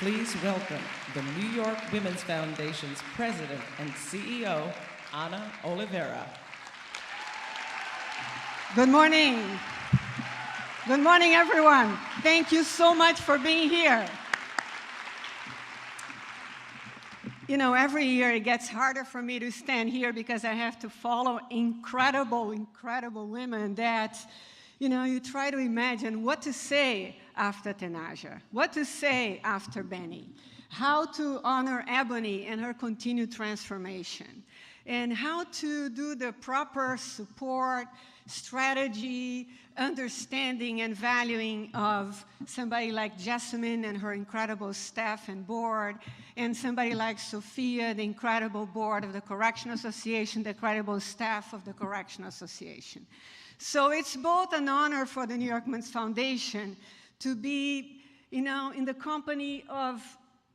Please welcome the New York Women's Foundation's President and CEO, Ana Oliveira. Good morning. Good morning, everyone. Thank you so much for being here. You know, every year it gets harder for me to stand here because I have to follow incredible, incredible women that, you know, you try to imagine what to say after Tenaja, what to say after Benny, how to honor Ebony and her continued transformation, and how to do the proper support, strategy, understanding, and valuing of somebody like Jessamyn and her incredible staff and board, and somebody like Soffiyah, the incredible board of the Correctional Association, the incredible staff of the Correctional Association. So it's both an honor for the New York Women's Foundation to be, you know, in the company of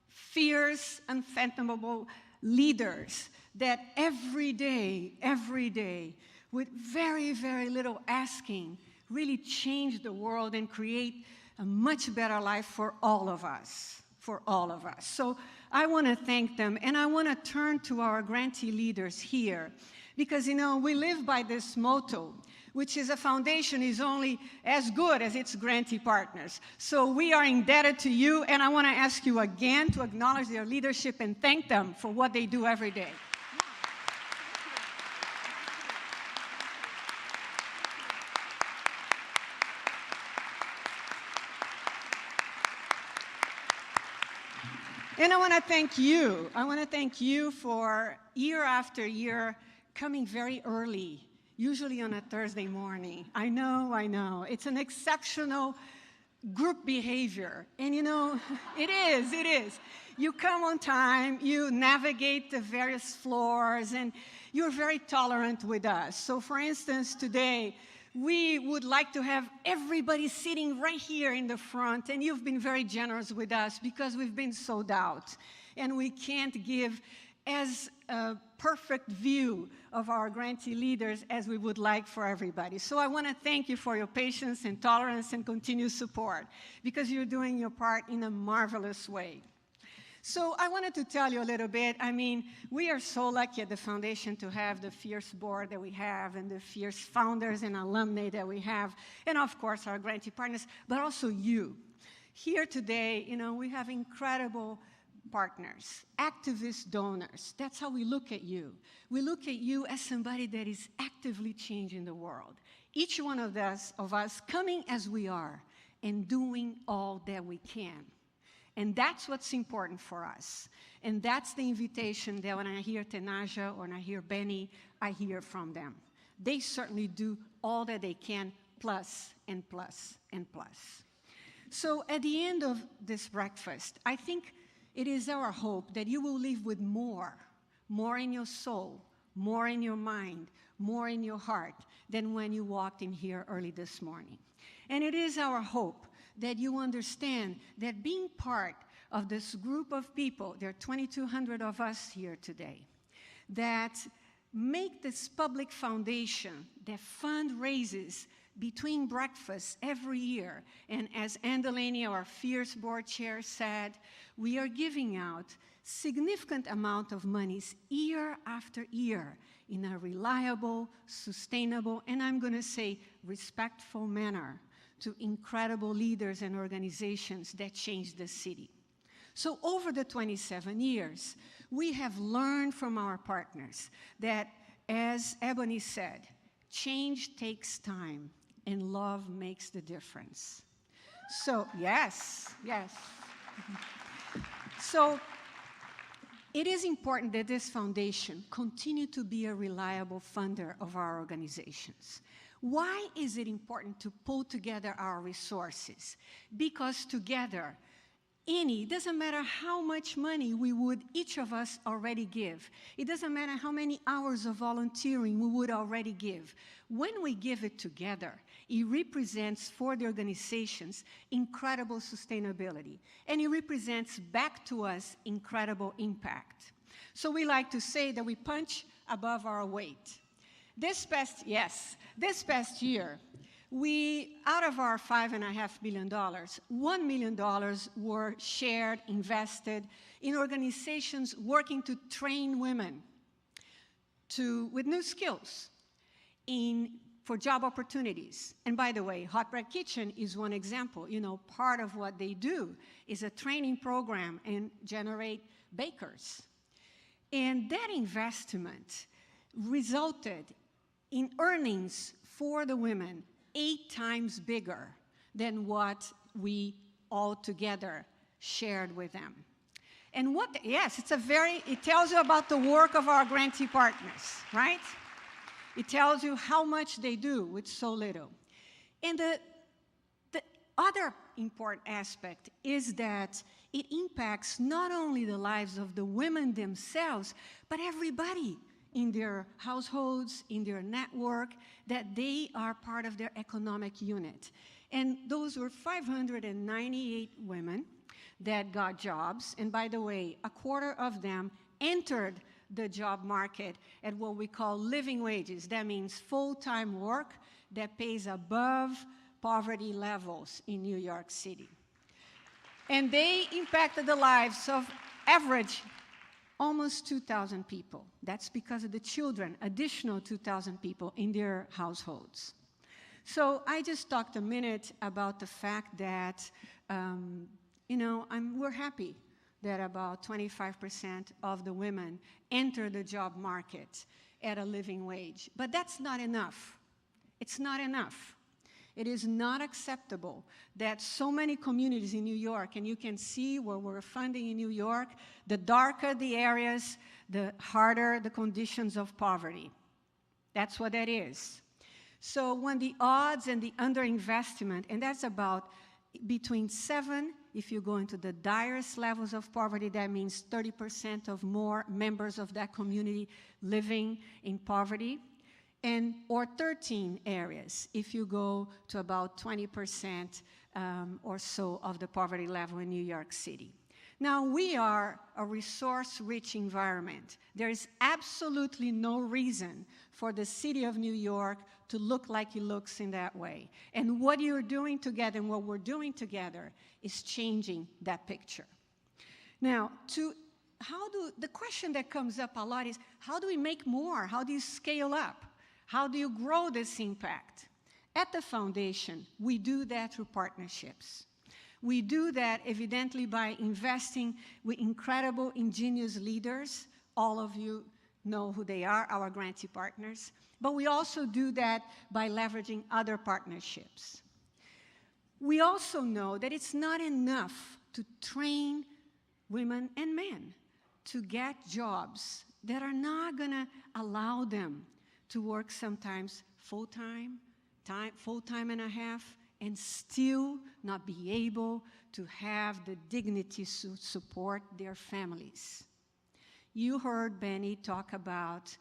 fierce, unfathomable leaders that every day, with very, very little asking, really change the world and create a much better life for all of us, So I want to thank them, and I want to turn to our grantee leaders here, because, you know, we live by this motto, which is a foundation is only as good as its grantee partners. So we are indebted to you, and I want to ask you again to acknowledge their leadership and thank them for what they do every day. And I want to thank you. I want to thank you for year after year coming very early, usually on a Thursday morning. I know. It's an exceptional group behavior. And you know, it is. You come on time, you navigate the various floors, and you're very tolerant with us. So for instance, today, we would like to have everybody sitting right here in the front, and you've been very generous with us because we've been sold out, and we can't give as a perfect view of our grantee leaders as we would like for everybody. So I want to thank you for your patience and tolerance and continued support, because you're doing your part in a marvelous way. So I wanted to tell you a little bit. I mean, we are so lucky at the foundation to have the fierce board that we have and the fierce founders and alumni that we have, and of course our grantee partners, but also you. Here today, you know, we have incredible partners, activist donors. That's how we look at you. We look at you as somebody that is actively changing the world. Each one of us coming as we are and doing all that we can. And that's what's important for us. And that's the invitation that when I hear Tenaja or when I hear Benny, I hear from them. They certainly do all that they can, plus and plus and plus. So at the end of this breakfast, I think it is our hope that you will leave with more in your soul, more in your mind, more in your heart than when you walked in here early this morning. And it is our hope that you understand that being part of this group of people, there are 2,200 of us here today, that make this public foundation that fundraises between breakfasts every year. And as Ann Delaney, our fierce board chair, said, we are giving out significant amount of monies year after year in a reliable, sustainable, and I'm going to say respectful manner to incredible leaders and organizations that change the city. So over the 27 years, we have learned from our partners that, as Ebony said, change takes time and love makes the difference. So, yes. So, it is important that this foundation continue to be a reliable funder of our organizations. Why is it important to pull together our resources? Because together, it doesn't matter how much money we would each of us already give. It doesn't matter how many hours of volunteering we would already give. When we give it together, it represents for the organizations incredible sustainability, and it represents back to us incredible impact. So we like to say that we punch above our weight. This past year, Out of our $5.5 billion, $1 million were shared, invested in organizations working to train women with new skills for job opportunities. And by the way, Hot Bread Kitchen is one example. You know, part of what they do is a training program and generate bakers. And that investment resulted in earnings for the women 8 times bigger than what we all together shared with them. And yes, it tells you about the work of our grantee partners, right? It tells you how much they do with so little. And the other important aspect is that it impacts not only the lives of the women themselves, but everybody in their households, in their network, that they are part of their economic unit. And those were 598 women that got jobs. And by the way, a quarter of them entered the job market at what we call living wages. That means full-time work that pays above poverty levels in New York City. And they impacted the lives of average almost 2,000 people. That's because of the children, additional 2,000 people in their households. So I just talked a minute about the fact that, we're happy that about 25% of the women enter the job market at a living wage. But that's not enough. It's not enough. It is not acceptable that so many communities in New York, and you can see where we're funding in New York, the darker the areas, the harder the conditions of poverty. That's what that is. So when the odds and the underinvestment, and that's about between 7, if you go into the direst levels of poverty, that means 30% of more members of that community living in poverty, or 13 areas, if you go to about 20% or so of the poverty level in New York City. Now, we are a resource-rich environment. There is absolutely no reason for the city of New York to look like it looks in that way. And what you're doing together and what we're doing together is changing that picture. Now, the question that comes up a lot is, how do we make more? How do you scale up? How do you grow this impact? At the foundation, we do that through partnerships. We do that evidently by investing with incredible, ingenious leaders. All of you know who they are, our grantee partners. But we also do that by leveraging other partnerships. We also know that it's not enough to train women and men to get jobs that are not going to allow them to work sometimes full-time and a half, and still not be able to have the dignity to support their families. You heard Benny talk about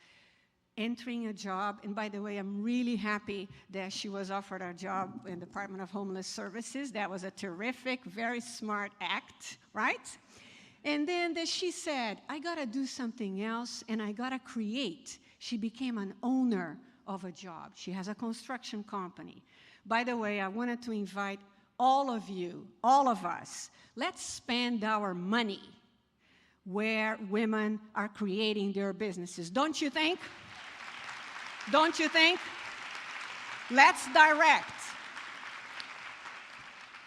entering a job, and by the way, I'm really happy that she was offered a job in the Department of Homeless Services. That was a terrific, very smart act, right? And then she said, I gotta do something else, and I gotta create. She became an owner of a job. She has a construction company. By the way, I wanted to invite all of you, all of us, let's spend our money where women are creating their businesses. Don't you think? Don't you think? Let's direct.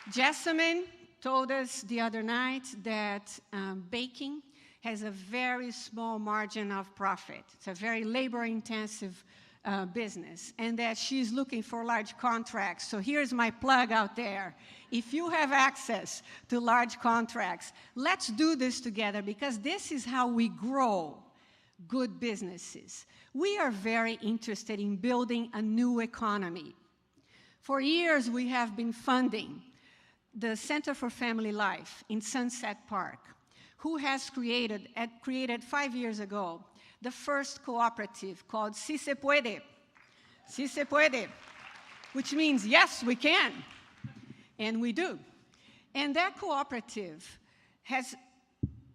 Jessamyn told us the other night that baking has a very small margin of profit. It's a very labor-intensive business, and that she's looking for large contracts. So here's my plug out there. If you have access to large contracts, let's do this together, because this is how we grow good businesses. We are very interested in building a new economy. For years, we have been funding the Center for Family Life in Sunset Park, who has created 5 years ago the first cooperative called Si Se Puede, which means yes, we can, and we do. And that cooperative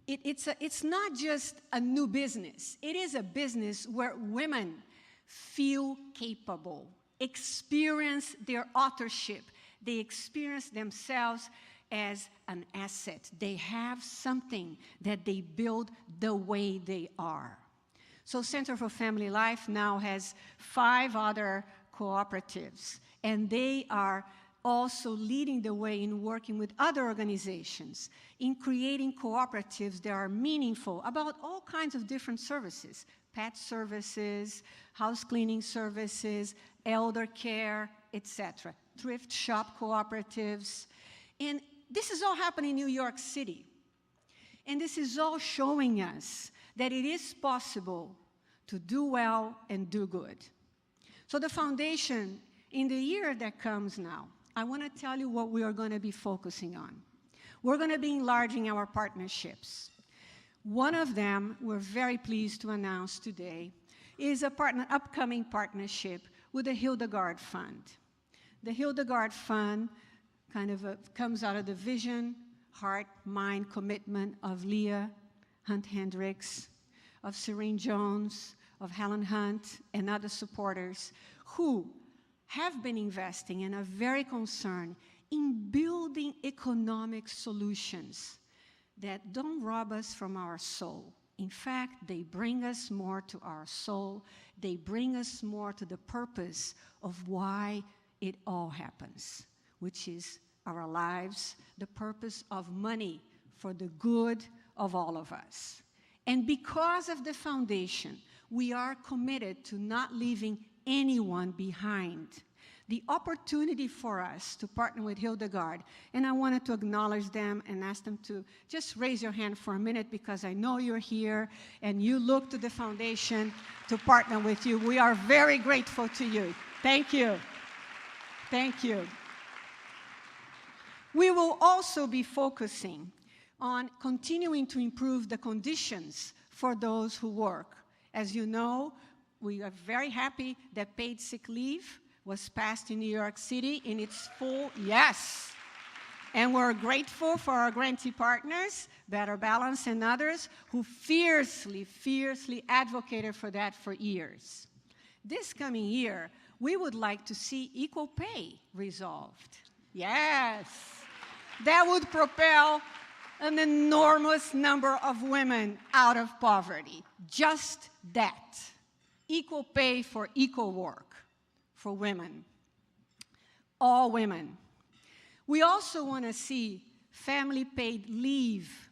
it's not just a new business. It is a business where women feel capable experience their authorship. They experience themselves as an asset. They have something that they build the way they are. So Center for Family Life now has 5 other cooperatives, and they are also leading the way in working with other organizations, in creating cooperatives that are meaningful about all kinds of different services, pet services, house cleaning services, elder care, etc. Thrift shop cooperatives. And this is all happening in New York City. And this is all showing us that it is possible to do well and do good. So the foundation, in the year that comes now, I want to tell you what we are going to be focusing on. We're going to be enlarging our partnerships. One of them, we're very pleased to announce today, is an upcoming partnership with the Hildegard Fund. The Hildegard Fund kind of comes out of the vision, heart, mind, commitment of Leah Hunt Hendricks, of Serene Jones, of Helen Hunt, and other supporters who have been investing and are very concerned in building economic solutions that don't rob us from our soul. In fact, they bring us more to our soul. They bring us more to the purpose of why it all happens, which is our lives, the purpose of money for the good of all of us. And because of the foundation, we are committed to not leaving anyone behind. The opportunity for us to partner with Hildegard, and I wanted to acknowledge them and ask them to just raise your hand for a minute because I know you're here and you look to the foundation to partner with you. We are very grateful to you. Thank you. Thank you. We will also be focusing on continuing to improve the conditions for those who work. As you know, we are very happy that paid sick leave was passed in New York City in its full, yes. And we're grateful for our grantee partners, Better Balance and others, who fiercely, fiercely advocated for that for years. This coming year, we would like to see equal pay resolved. Yes. That would propel an enormous number of women out of poverty. Just that. Equal pay for equal work for women. All women. We also want to see family paid leave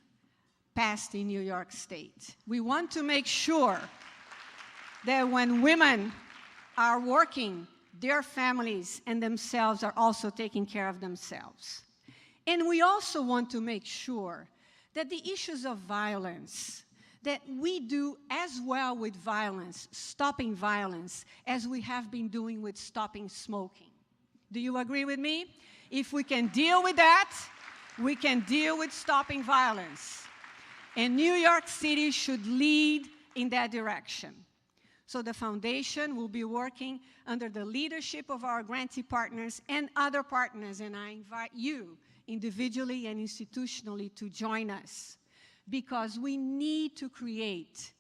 passed in New York State. We want to make sure that when women are working, their families and themselves are also taking care of themselves. And we also want to make sure that the issues of violence, that we do as well with violence, stopping violence, as we have been doing with stopping smoking. Do you agree with me? If we can deal with that, we can deal with stopping violence. And New York City should lead in that direction. So the foundation will be working under the leadership of our grantee partners and other partners, and I invite you individually and institutionally to join us, because we need to create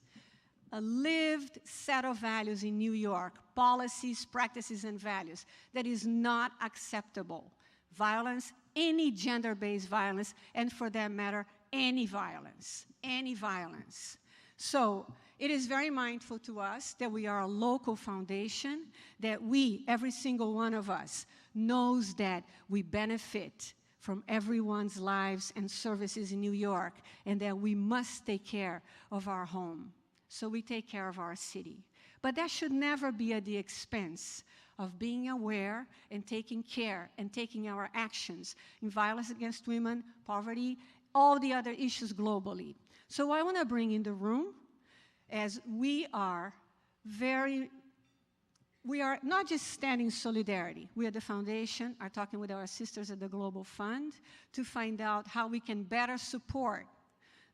a lived set of values in New York, policies, practices, and values that is not acceptable. Violence, any gender-based violence, and for that matter, any violence, any violence. So it is very mindful to us that we are a local foundation, that we, every single one of us, knows that we benefit from everyone's lives and services in New York, and that we must take care of our home. So we take care of our city. But that should never be at the expense of being aware and taking care and taking our actions in violence against women, poverty, all the other issues globally. So I want to bring in the room, as we are not just standing solidarity. We at the foundation are talking with our sisters at the Global Fund to find out how we can better support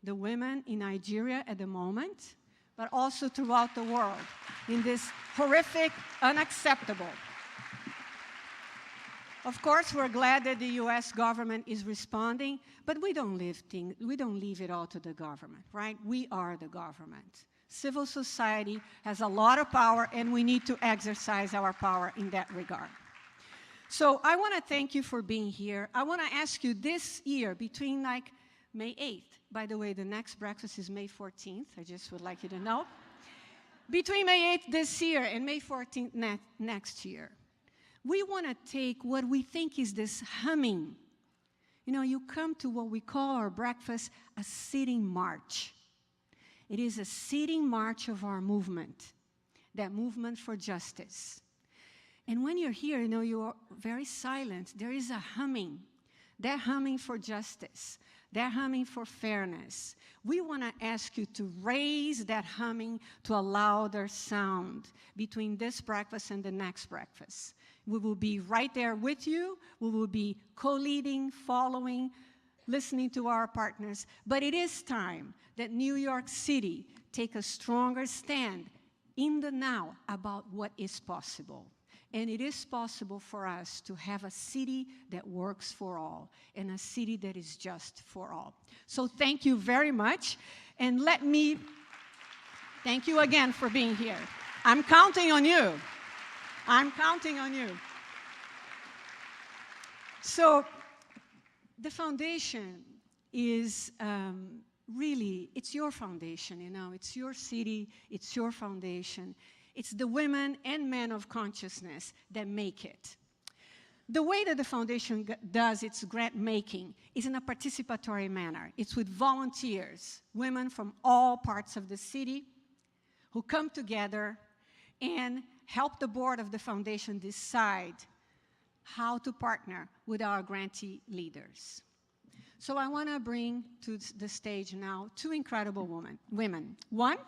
the women in Nigeria at the moment, but also throughout the world in this horrific, unacceptable Of course, we're glad that the U.S. government is responding, but we don't leave it all to the government, right? We are the government. Civil society has a lot of power, and we need to exercise our power in that regard. So I want to thank you for being here. I want to ask you this year, between like May 8th, by the way, the next breakfast is May 14th. I just would like you to know. Between May 8th this year and May 14th next year, we want to take what we think is this humming. You know, you come to what we call our breakfast a sitting march. It is a sitting march of our movement, that movement for justice. And when you're here, you know, you're very silent. There is a humming, that humming for justice, that humming for fairness. We want to ask you to raise that humming to a louder sound between this breakfast and the next breakfast. We will be right there with you. We will be co-leading, following, listening to our partners. But it is time that New York City take a stronger stand in the now about what is possible. And it is possible for us to have a city that works for all and a city that is just for all. So thank you very much. And let me thank you again for being here. I'm counting on you. I'm counting on you. So the foundation is really, it's your foundation, you know. It's your city. It's your foundation. It's the women and men of consciousness that make it. The way that the foundation does its grant making is in a participatory manner. It's with volunteers, women from all parts of the city who come together and help the board of the foundation decide how to partner with our grantee leaders. So I want to bring to the stage now two incredible women. One,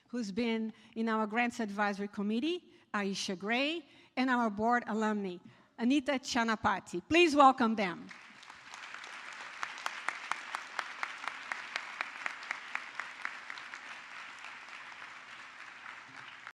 who's been in our Grants Advisory Committee, Aisha Gray, and our board alumni, Anita Chanapati. Please welcome them.